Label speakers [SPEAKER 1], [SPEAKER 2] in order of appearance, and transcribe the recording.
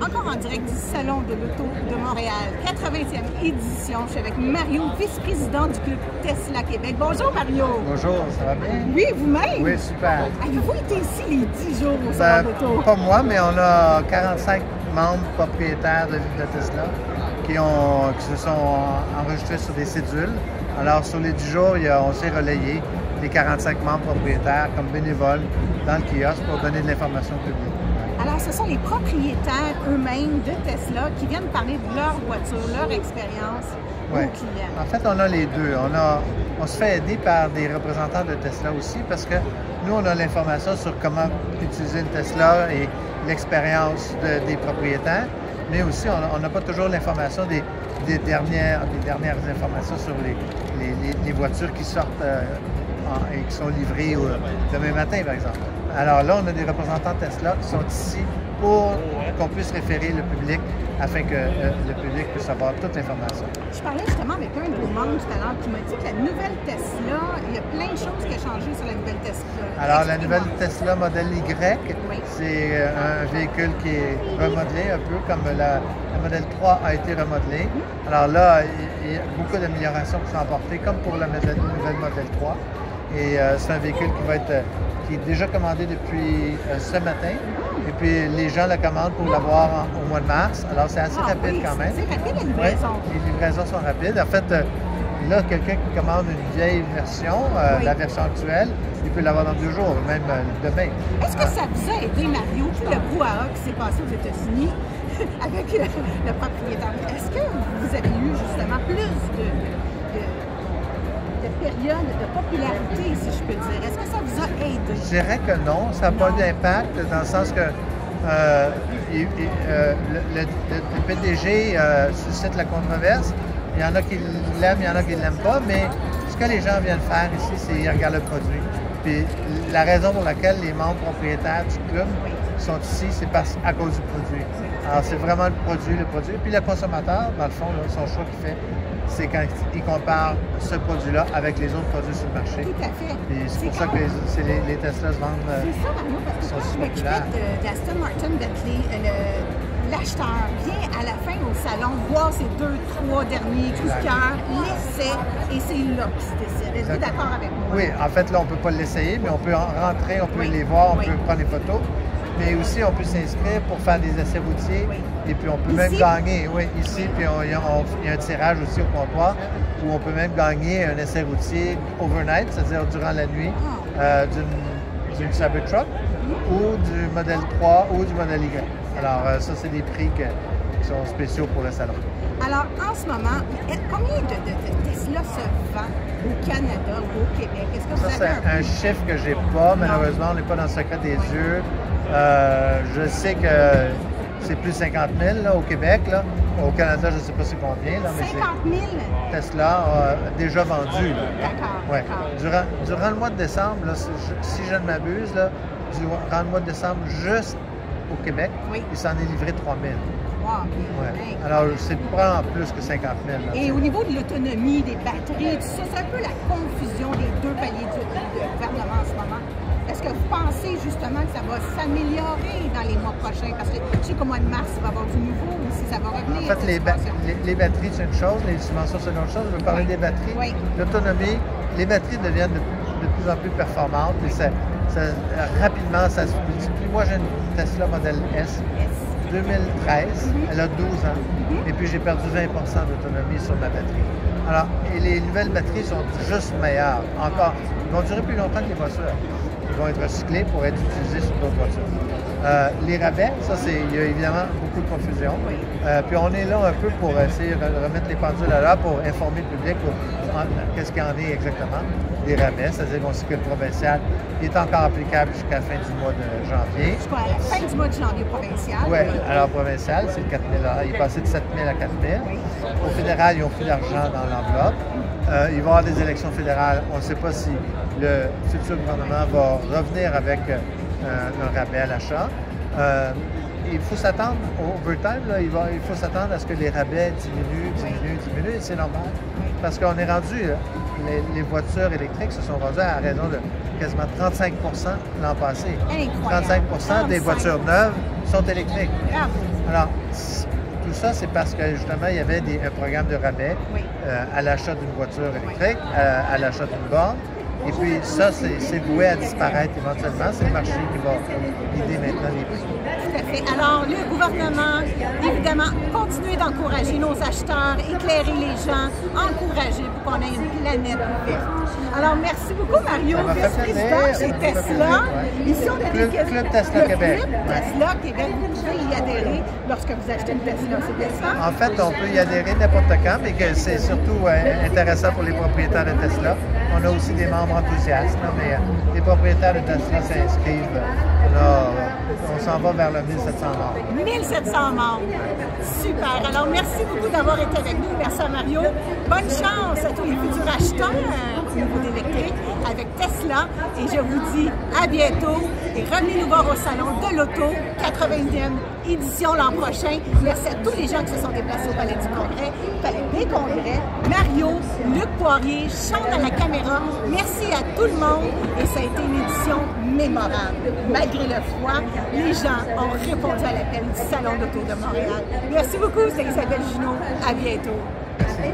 [SPEAKER 1] encore en direct du Salon de l'Auto de Montréal, 80e édition. Je suis avec Mario, vice-président du Club Tesla Québec. Bonjour Mario.
[SPEAKER 2] Bonjour, ça va bien?
[SPEAKER 1] Oui, vous-même?
[SPEAKER 2] Oui, super.
[SPEAKER 1] Avez-vous été ici les 10 jours au Salon d'Auto?
[SPEAKER 2] Pas moi, mais on a 45 membres propriétaires de Tesla qui se sont enregistrés sur des cédules. Alors, sur les 10 jours, on s'est relayé les 45 membres propriétaires comme bénévoles dans le kiosque pour donner de l'information publique.
[SPEAKER 1] Alors, ce sont les propriétaires eux-mêmes de Tesla qui viennent parler de leur voiture, leur expérience aux clients.
[SPEAKER 2] En fait, on a les deux. On se fait aider par des représentants de Tesla aussi parce que nous, on a l'information sur comment utiliser une Tesla et l'expérience des propriétaires, mais aussi, on n'a pas toujours l'information des dernières informations sur les voitures qui sortent et qui sont livrées demain matin, par exemple. Alors là, on a des représentants Tesla qui sont ici pour qu'on puisse référer le public afin que le public puisse avoir toute l'information. Je
[SPEAKER 1] parlais justement avec un de vos membres tout à l'heure qui m'a dit que la nouvelle Tesla, il y a plein de choses qui ont changé sur la nouvelle Tesla.
[SPEAKER 2] Alors, la nouvelle Tesla Model Y, c'est un véhicule qui est remodelé un peu comme la Model 3 a été remodelée. Alors là, il y a beaucoup d'améliorations qui sont apportées, comme pour la nouvelle Model 3. Et c'est un véhicule qui est déjà commandé depuis ce matin. Et puis, les gens le commandent pour l'avoir au mois de mars. Alors, c'est assez rapide quand même.
[SPEAKER 1] C'est rapide, les livraisons.
[SPEAKER 2] Les livraisons sont rapides. En fait, là, quelqu'un qui commande une vieille version, la version actuelle, il peut l'avoir dans 2 jours, même demain.
[SPEAKER 1] Est-ce que ça vous a aidé, Mario, tout le brouhaha qui s'est passé aux États-Unis avec le propriétaire? Est-ce que vous avez eu justement plus de période de popularité, si je peux dire? Est-ce que ça vous a aidé?
[SPEAKER 2] Je dirais que non, ça n'a pas d'impact dans le sens que le PDG suscite la controverse. Il y en a qui l'aiment, il y en a qui ne l'aiment pas, mais ce que les gens viennent faire ici, c'est qu'ils regardent le produit. Puis la raison pour laquelle les membres propriétaires du club sont ici, c'est à cause du produit. Alors c'est vraiment le produit. Puis le consommateur, dans le fond, là, son choix qu'il fait, c'est quand il compare ce produit-là avec les autres produits sur le marché.
[SPEAKER 1] Tout à fait.
[SPEAKER 2] Et c'est pour ça que les Tesla se vendent.
[SPEAKER 1] C'est ça, Mario, parce que quand je m'occupais d'Aston Martin Bentley, l'acheteur vient à la fin au salon voir ses 2-3 derniers coups de cœur, l'essaie, et c'est là qu'il se décide. Êtes-vous d'accord avec moi?
[SPEAKER 2] Oui, en fait, là, on ne peut pas l'essayer, mais on peut rentrer, on peut les voir, on peut prendre des photos. Mais aussi, on peut s'inscrire pour faire des essais routiers. Et puis, on peut même gagner, ici. Puis, il y a un tirage aussi au comptoir où on peut même gagner un essai routier overnight, c'est-à-dire durant la nuit, d'une Cybertruck ou du Model 3 ou du Model Y. Alors, ça, c'est des prix qui sont spéciaux pour le salon.
[SPEAKER 1] Alors, en ce moment, combien de Tesla se vend au Canada ou au Québec? Est-ce que vous avez
[SPEAKER 2] un chiffre que j'ai pas, malheureusement, on n'est pas dans le secret des yeux. Je sais que c'est plus de 50 000 là, au Québec. Là. Au Canada, je ne sais pas c'est combien. Là, mais
[SPEAKER 1] 50 000?
[SPEAKER 2] Tesla déjà vendu.
[SPEAKER 1] D'accord.
[SPEAKER 2] Durant le mois de décembre, là, si je ne m'abuse, durant le mois de décembre, juste au Québec, il s'en est livré 3 000.
[SPEAKER 1] Wow,
[SPEAKER 2] alors, c'est probablement plus que 50 000. Là,
[SPEAKER 1] et au niveau de l'autonomie, des batteries, tout ça, c'est un peu la confusion des deux paliers du gouvernement en ce moment. Est-ce que vous pensez justement que ça va s'améliorer dans les mois prochains? Parce que je sais qu'au mois de mars, il va y avoir du nouveau ou si ça va revenir.
[SPEAKER 2] En fait, les batteries, c'est une chose, les dimensions, c'est une autre chose. Je veux parler des batteries. L'autonomie, les batteries deviennent de plus en plus performantes et rapidement, ça se multiplie. Moi, j'ai une Tesla Model S 2013, elle a 12 ans, et puis j'ai perdu 20 d'autonomie sur ma batterie. Alors, et les nouvelles batteries sont juste meilleures, encore. Ils vont durer plus longtemps que les voitures. Ils vont être recyclés pour être utilisés sur d'autres voitures. Les rabais, ça, il y a évidemment beaucoup de confusion. Puis on est là un peu pour essayer de remettre les pendules à l'heure pour informer le public qu'est-ce qu'il y en est exactement des rabais, c'est-à-dire mon cycle provincial est encore applicable jusqu'à la fin du mois de janvier.
[SPEAKER 1] Jusqu'à la fin du mois de janvier provincial?
[SPEAKER 2] Oui, alors provincial, c'est 4 000 $. Il est passé de 7 000 à 4 000. Au fédéral, ils ont plus d'argent dans l'enveloppe. Il va y avoir des élections fédérales. On ne sait pas si le futur gouvernement va revenir avec un rabais à l'achat. Il faut s'attendre au overtime, là, il faut s'attendre à ce que les rabais diminuent, et c'est normal. Parce qu'on est rendu, les voitures électriques se sont vendues à raison de quasiment 35 l'an passé. 35 des voitures neuves sont électriques.
[SPEAKER 1] Bravo.
[SPEAKER 2] Alors, tout ça, c'est parce que justement, il y avait un programme de rabais à l'achat d'une voiture électrique, à l'achat d'une borne. Et puis ça, c'est voué à disparaître éventuellement. C'est le marché qui va guider maintenant les prix.
[SPEAKER 1] Tout à fait. Alors, le gouvernement, évidemment, continue d'encourager nos acheteurs, éclairer les gens, encourager pour qu'on ait une planète verte. Alors, merci beaucoup, Mario, vice-président chez Tesla. Ici, on a
[SPEAKER 2] Club Tesla Québec.
[SPEAKER 1] Club Tesla Québec, vous pouvez y adhérer lorsque vous achetez une Tesla, c'est bien ça?
[SPEAKER 2] En fait, on peut y adhérer n'importe quand, mais que c'est surtout intéressant pour les propriétaires de Tesla. On a aussi des membres enthousiastes, mais les propriétaires de Tesla s'inscrivent. On s'en va vers le 1700 membres.
[SPEAKER 1] 1700 membres. Super. Alors, merci beaucoup d'avoir été avec nous. Merci à Mario. Bonne chance à tous les futurs acheteurs au niveau d'électrique avec Tesla. Et je vous dis à bientôt. Et revenez nous voir au Salon de l'Auto, 90e édition l'an prochain. Merci à tous les gens qui se sont déplacés au Palais du Congrès, Palais des Congrès. Mario, Luc Poirier, chante à la caméra. Merci à tout le monde. Et ça a été une édition mémorable. Malgré le froid, les gens ont répondu à l'appel du Salon d'Auto de Montréal. Merci beaucoup, c'était Isabelle Junot. À bientôt.